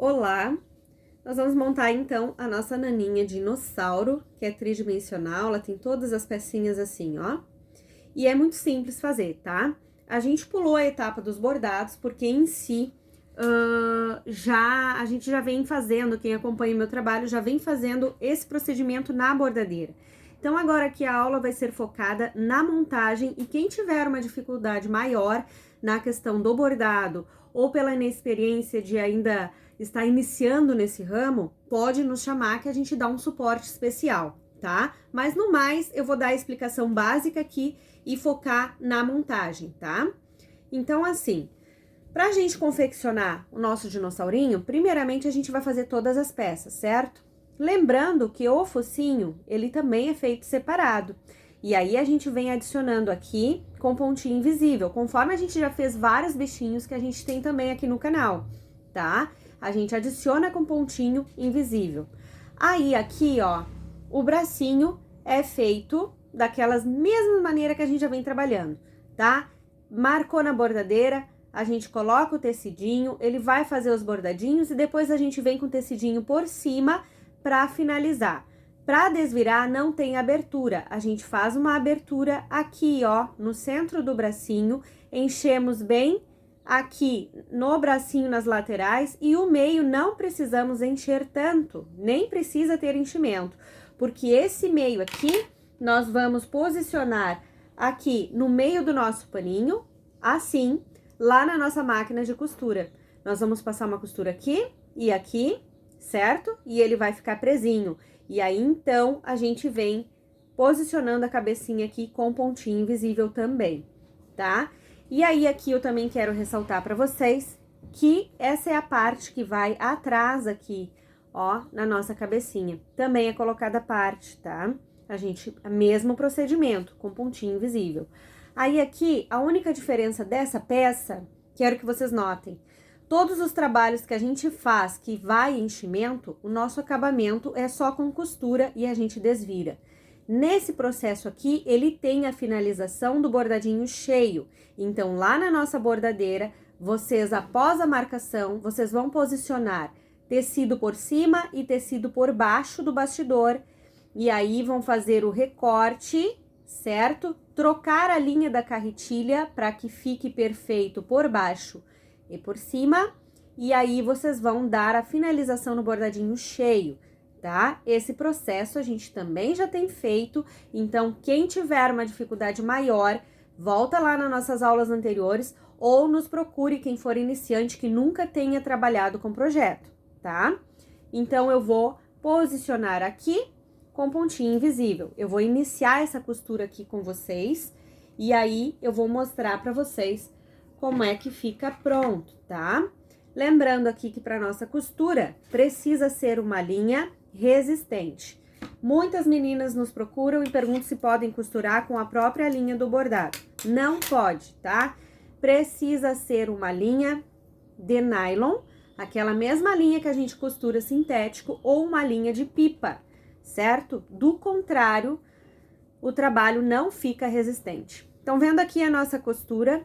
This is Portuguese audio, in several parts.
Olá! Nós vamos montar então a nossa naninha dinossauro, que é tridimensional, ela tem todas as pecinhas assim, ó. E é muito simples fazer, tá? A gente pulou a etapa dos bordados, porque em si, a gente já vem fazendo, quem acompanha o meu trabalho, já vem fazendo esse procedimento na bordadeira. Então, agora aqui a aula vai ser focada na montagem e quem tiver uma dificuldade maior na questão do bordado ou pela inexperiência de ainda estar iniciando nesse ramo, pode nos chamar que a gente dá um suporte especial, tá? Mas no mais, eu vou dar a explicação básica aqui e focar na montagem, tá? Então, assim, pra gente confeccionar o nosso dinossaurinho, primeiramente a gente vai fazer todas as peças, certo? Lembrando que o focinho, ele também é feito separado. E aí a gente vem adicionando aqui com pontinho invisível, conforme a gente já fez vários bichinhos que a gente tem também aqui no canal, tá? A gente adiciona com pontinho invisível. Aí aqui, ó, o bracinho é feito daquelas mesmas maneiras que a gente já vem trabalhando, tá? Marcou na bordadeira, a gente coloca o tecidinho, ele vai fazer os bordadinhos e depois a gente vem com o tecidinho por cima para finalizar. Para desvirar não tem abertura, a gente faz uma abertura aqui, ó, no centro do bracinho, enchemos bem aqui no bracinho nas laterais e o meio não precisamos encher tanto, nem precisa ter enchimento, porque esse meio aqui nós vamos posicionar aqui no meio do nosso paninho, assim, lá na nossa máquina de costura. Nós vamos passar uma costura aqui e aqui, certo? E ele vai ficar presinho. E aí, então, a gente vem posicionando a cabecinha aqui com pontinho invisível também, tá? E aí, aqui eu também quero ressaltar para vocês que essa é a parte que vai atrás aqui, ó, na nossa cabecinha. Também é colocada a parte, tá? Mesmo procedimento, com pontinho invisível. Aí aqui, a única diferença dessa peça, quero que vocês notem, todos os trabalhos que a gente faz que vai enchimento, o nosso acabamento é só com costura e a gente desvira. Nesse processo aqui, ele tem a finalização do bordadinho cheio. Então, lá na nossa bordadeira, vocês, após a marcação, vocês vão posicionar tecido por cima e tecido por baixo do bastidor. E aí, vão fazer o recorte, certo? Trocar a linha da carretilha para que fique perfeito por baixo e por cima. E aí, vocês vão dar a finalização no bordadinho cheio, tá? Esse processo a gente também já tem feito, então quem tiver uma dificuldade maior, volta lá nas nossas aulas anteriores ou nos procure quem for iniciante que nunca tenha trabalhado com projeto, tá? Então, eu vou posicionar aqui com pontinho invisível. Eu vou iniciar essa costura aqui com vocês e aí eu vou mostrar para vocês como é que fica pronto, tá? Lembrando aqui que para nossa costura precisa ser uma linha resistente. Muitas meninas nos procuram e perguntam se podem costurar com a própria linha do bordado. Não pode, tá? Precisa ser uma linha de nylon, aquela mesma linha que a gente costura sintético, ou uma linha de pipa, certo? Do contrário, o trabalho não fica resistente. Então, vendo aqui a nossa costura,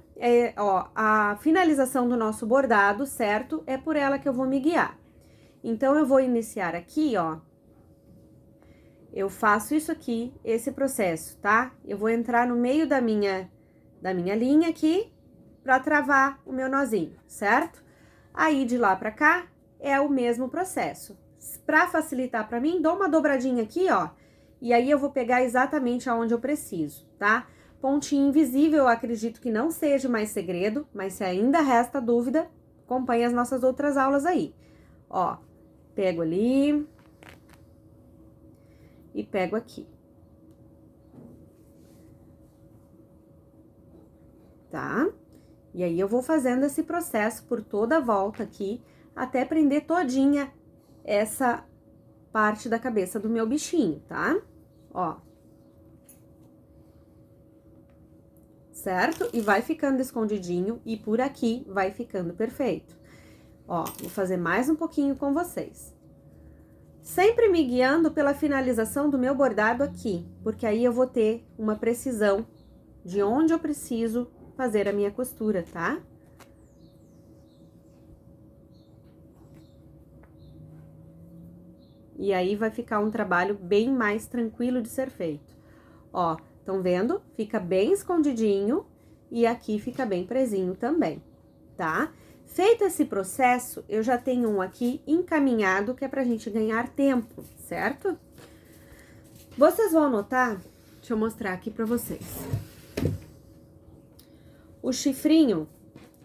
ó, a finalização do nosso bordado, certo? É por ela que eu vou me guiar. Então, eu vou iniciar aqui, ó. Eu faço isso aqui, esse processo, tá? Eu vou entrar no meio da minha linha aqui, pra travar o meu nozinho, certo? Aí, de lá pra cá, é o mesmo processo. Pra facilitar pra mim, dou uma dobradinha aqui, ó. E aí, eu vou pegar exatamente aonde eu preciso, tá? Pontinho invisível, eu acredito que não seja mais segredo, mas se ainda resta dúvida, acompanhe as nossas outras aulas aí. Ó, pego ali e pego aqui. Tá? E aí, eu vou fazendo esse processo por toda a volta aqui, até prender todinha essa parte da cabeça do meu bichinho, tá? Ó. Certo? E vai ficando escondidinho e por aqui vai ficando perfeito. Ó, vou fazer mais um pouquinho com vocês. Sempre me guiando pela finalização do meu bordado aqui, porque aí eu vou ter uma precisão de onde eu preciso fazer a minha costura, tá? E aí vai ficar um trabalho bem mais tranquilo de ser feito. Ó, estão vendo? Fica bem escondidinho e aqui fica bem presinho também, tá? Feito esse processo, eu já tenho um aqui encaminhado que é pra gente ganhar tempo, certo? Vocês vão notar, deixa eu mostrar aqui pra vocês. O chifrinho,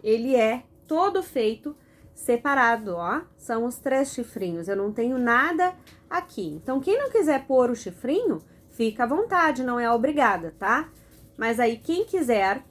ele é todo feito separado, ó. São os 3 chifrinhos, eu não tenho nada aqui. Então, quem não quiser pôr o chifrinho, fica à vontade, não é obrigada, tá? Mas aí, quem quiser,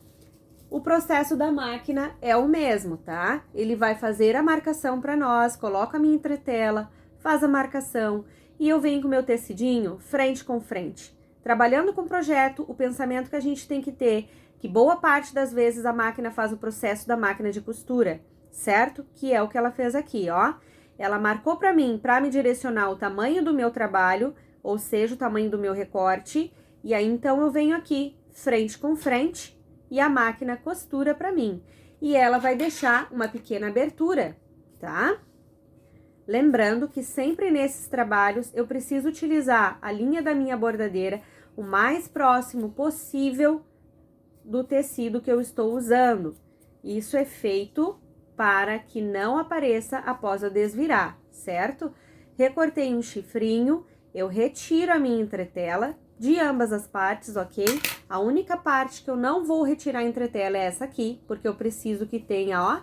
o processo da máquina é o mesmo, tá? Ele vai fazer a marcação pra nós, coloca a minha entretela, faz a marcação e eu venho com o meu tecidinho frente com frente. Trabalhando com o projeto, o pensamento que a gente tem que ter, que boa parte das vezes a máquina faz o processo da máquina de costura, certo? Que é o que ela fez aqui, ó. Ela marcou pra mim, pra me direcionar o tamanho do meu trabalho, ou seja, o tamanho do meu recorte, e aí então eu venho aqui, frente com frente, e a máquina costura pra mim. E ela vai deixar uma pequena abertura, tá? Lembrando que sempre nesses trabalhos eu preciso utilizar a linha da minha bordadeira o mais próximo possível do tecido que eu estou usando. Isso é feito para que não apareça após eu desvirar, certo? Recortei um chifrinho, eu retiro a minha entretela de ambas as partes, ok? A única parte que eu não vou retirar a entretela é essa aqui, porque eu preciso que tenha, ó.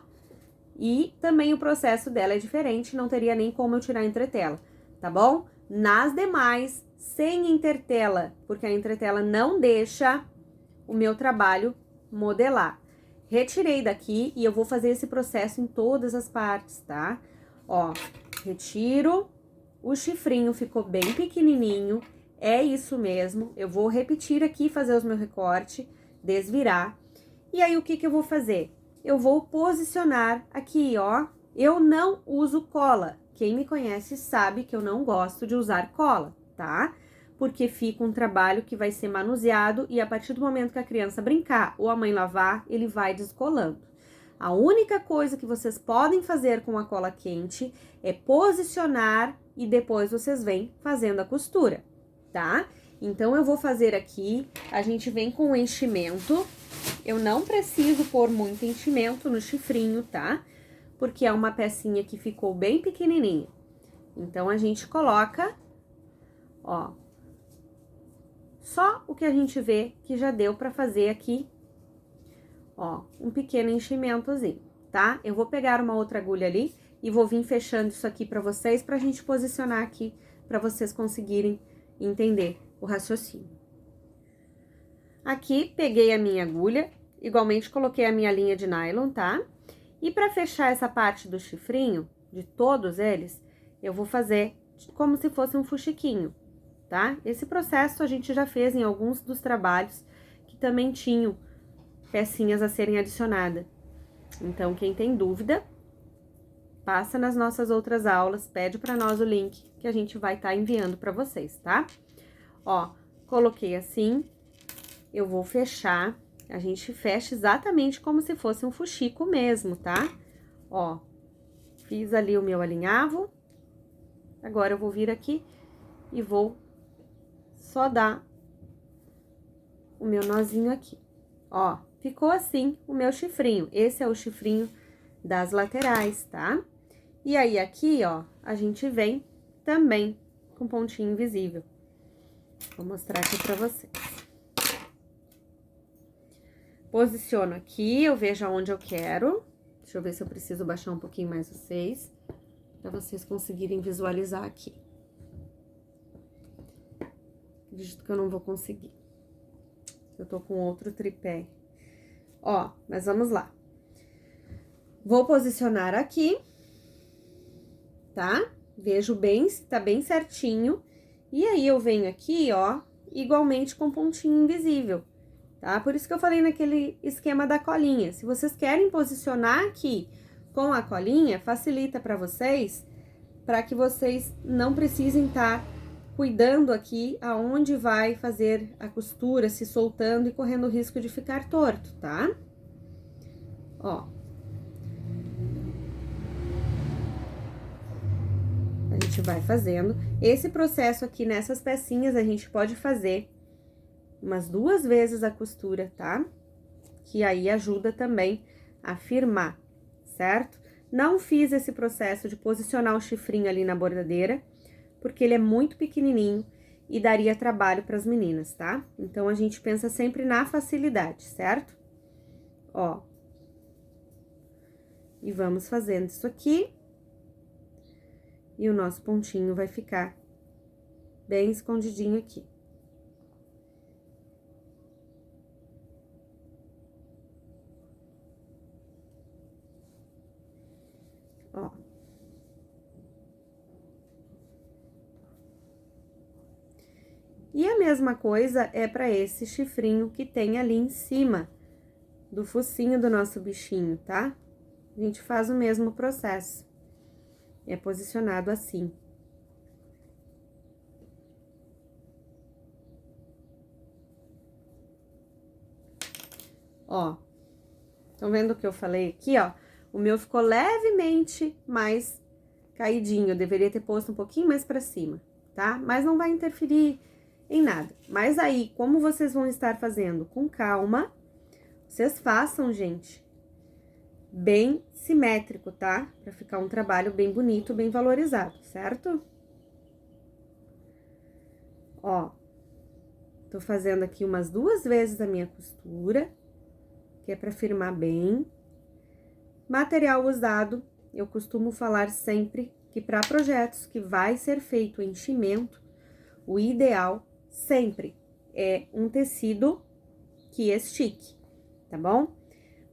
E também o processo dela é diferente, não teria nem como eu tirar a entretela, tá bom? Nas demais, sem entretela, porque a entretela não deixa o meu trabalho modelar. Retirei daqui e eu vou fazer esse processo em todas as partes, tá? Ó, retiro, o chifrinho ficou bem pequenininho, é isso mesmo. Eu vou repetir aqui, fazer os meus recortes, desvirar. E aí, o que que eu vou fazer? Eu vou posicionar aqui, ó. Eu não uso cola. Quem me conhece sabe que eu não gosto de usar cola, tá? Porque fica um trabalho que vai ser manuseado e a partir do momento que a criança brincar ou a mãe lavar, ele vai descolando. A única coisa que vocês podem fazer com a cola quente é posicionar e depois vocês vêm fazendo a costura, tá? Então, eu vou fazer aqui, a gente vem com o enchimento. Eu não preciso pôr muito enchimento no chifrinho, tá? Porque é uma pecinha que ficou bem pequenininha. Então, a gente coloca, ó, só o que a gente vê que já deu pra fazer aqui, ó, um pequeno enchimentozinho, tá? Eu vou pegar uma outra agulha ali e vou vir fechando isso aqui pra vocês, pra gente posicionar aqui, pra vocês conseguirem entender o raciocínio. Aqui, peguei a minha agulha, igualmente coloquei a minha linha de nylon, tá? E pra fechar essa parte do chifrinho, de todos eles, eu vou fazer como se fosse um fuxiquinho, tá? Esse processo a gente já fez em alguns dos trabalhos que também tinham pecinhas a serem adicionadas. Então, quem tem dúvida, passa nas nossas outras aulas, pede pra nós o link que a gente vai estar enviando pra vocês, tá? Ó, coloquei assim, eu vou fechar, a gente fecha exatamente como se fosse um fuxico mesmo, tá? Ó, fiz ali o meu alinhavo, agora eu vou vir aqui e vou só dar o meu nozinho aqui. Ó, ficou assim o meu chifrinho, esse é o chifrinho das laterais, tá? E aí, aqui, ó, a gente vem também com pontinho invisível. Vou mostrar aqui pra vocês. Posiciono aqui, eu vejo aonde eu quero. Deixa eu ver se eu preciso baixar um pouquinho mais vocês, pra vocês conseguirem visualizar aqui. Acredito que eu não vou conseguir. Eu tô com outro tripé. Ó, mas vamos lá. Vou posicionar aqui, tá? Vejo bem, tá bem certinho. E aí, eu venho aqui, ó, igualmente com pontinho invisível, tá? Por isso que eu falei naquele esquema da colinha. Se vocês querem posicionar aqui com a colinha, facilita pra vocês, para que vocês não precisem estar cuidando aqui aonde vai fazer a costura, se soltando e correndo o risco de ficar torto, tá? Ó. A gente vai fazendo. Esse processo aqui nessas pecinhas a gente pode fazer umas 2 vezes a costura, tá? Que aí ajuda também a firmar, certo? Não fiz esse processo de posicionar o chifrinho ali na bordadeira, porque ele é muito pequenininho e daria trabalho para as meninas, tá? Então, a gente pensa sempre na facilidade, certo? Ó. E vamos fazendo isso aqui. E o nosso pontinho vai ficar bem escondidinho aqui. Ó. E a mesma coisa é para esse chifrinho que tem ali em cima do focinho do nosso bichinho, tá? A gente faz o mesmo processo. É posicionado assim. Ó. Estão vendo o que eu falei aqui, ó? O meu ficou levemente mais caidinho. Eu deveria ter posto um pouquinho mais pra cima, tá? Mas não vai interferir em nada. Mas aí, como vocês vão estar fazendo com calma, vocês façam, gente, bem simétrico, tá? Pra ficar um trabalho bem bonito, bem valorizado, certo? Ó, tô fazendo aqui umas 2 vezes a minha costura, que é pra firmar bem. Material usado, eu costumo falar sempre que para projetos que vai ser feito enchimento, o ideal sempre é um tecido que estique, tá bom?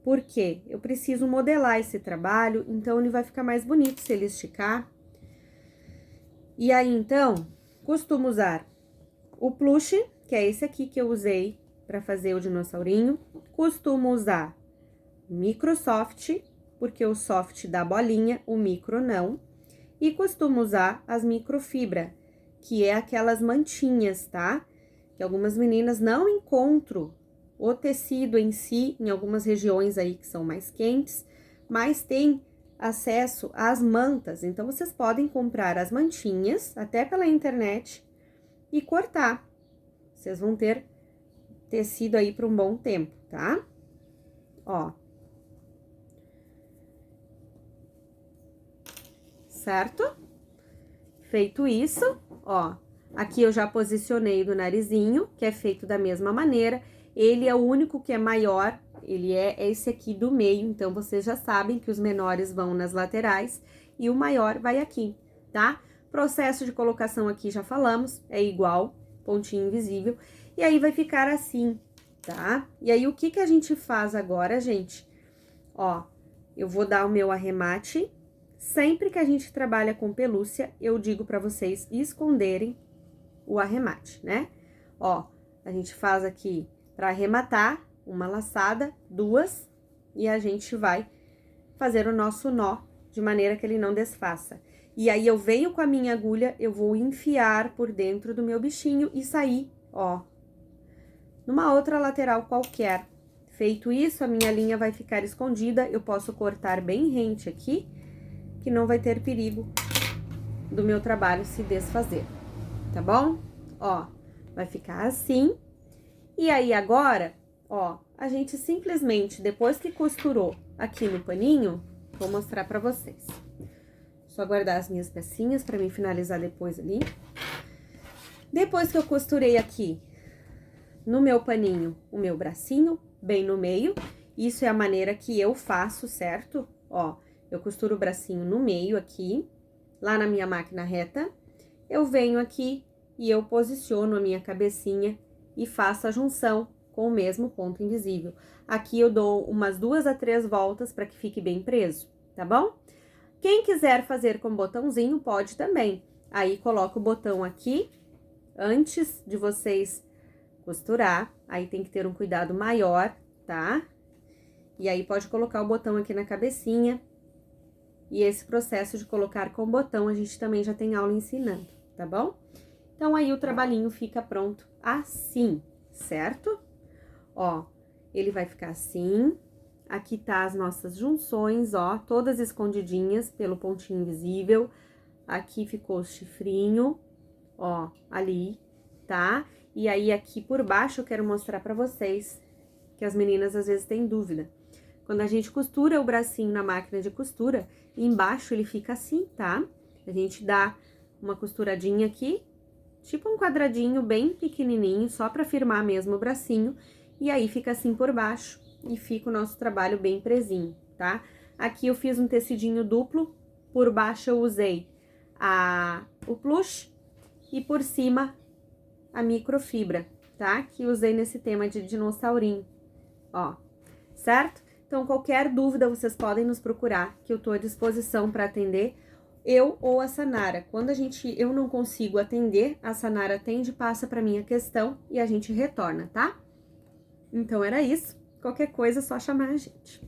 Porque eu preciso modelar esse trabalho, então ele vai ficar mais bonito se ele esticar. E aí, então, costumo usar o plush, que é esse aqui que eu usei para fazer o dinossaurinho. Costumo usar Microsoft, porque o soft dá bolinha, o micro não. E costumo usar as microfibra, que é aquelas mantinhas, tá? Que algumas meninas não encontram o tecido em si, em algumas regiões aí que são mais quentes, mas tem acesso às mantas. Então, vocês podem comprar as mantinhas, até pela internet, e cortar. Vocês vão ter tecido aí por um bom tempo, tá? Ó. Certo? Feito isso, ó, aqui eu já posicionei do narizinho, que é feito da mesma maneira. Ele é o único que é maior, ele é esse aqui do meio, então vocês já sabem que os menores vão nas laterais e o maior vai aqui, tá? Processo de colocação aqui já falamos, é igual, pontinho invisível, e aí vai ficar assim, tá? E aí o que que a gente faz agora, gente? Ó, eu vou dar o meu arremate. Sempre que a gente trabalha com pelúcia, eu digo pra vocês esconderem o arremate, né? Ó, a gente faz aqui pra arrematar uma laçada, 2, e a gente vai fazer o nosso nó de maneira que ele não desfaça. E aí, eu venho com a minha agulha, eu vou enfiar por dentro do meu bichinho e sair, ó, numa outra lateral qualquer. Feito isso, a minha linha vai ficar escondida, eu posso cortar bem rente aqui, que não vai ter perigo do meu trabalho se desfazer, tá bom? Ó, vai ficar assim. E aí, agora, ó, a gente simplesmente, depois que costurou aqui no paninho, vou mostrar pra vocês. Só guardar as minhas pecinhas pra mim finalizar depois ali. Depois que eu costurei aqui no meu paninho o meu bracinho, bem no meio, isso é a maneira que eu faço, certo? Ó, eu costuro o bracinho no meio aqui, lá na minha máquina reta. Eu venho aqui e eu posiciono a minha cabecinha e faço a junção com o mesmo ponto invisível. Aqui eu dou umas 2 a 3 voltas para que fique bem preso, tá bom? Quem quiser fazer com botãozinho, pode também. Aí, coloca o botão aqui, antes de vocês costurar. Aí, tem que ter um cuidado maior, tá? E aí, pode colocar o botão aqui na cabecinha. E esse processo de colocar com botão, a gente também já tem aula ensinando, tá bom? Então, aí o trabalhinho fica pronto assim, certo? Ó, ele vai ficar assim. Aqui tá as nossas junções, ó, todas escondidinhas pelo pontinho invisível. aqui ficou o chifrinho, ó, ali, tá? E aí, aqui por baixo, eu quero mostrar pra vocês, que as meninas às vezes têm dúvida. Quando a gente costura o bracinho na máquina de costura, embaixo ele fica assim, tá? A gente dá uma costuradinha aqui, tipo um quadradinho bem pequenininho, só pra firmar mesmo o bracinho, e aí fica assim por baixo, e fica o nosso trabalho bem presinho, tá? Aqui eu fiz um tecidinho duplo, por baixo eu usei o plush, e por cima a microfibra, tá? Que usei nesse tema de dinossaurinho, ó, certo? Então, qualquer dúvida, vocês podem nos procurar, que eu tô à disposição para atender, eu ou a Sanara. Quando eu não consigo atender, a Sanara atende, passa para mim a questão e a gente retorna, tá? Então, era isso. Qualquer coisa, é só chamar a gente.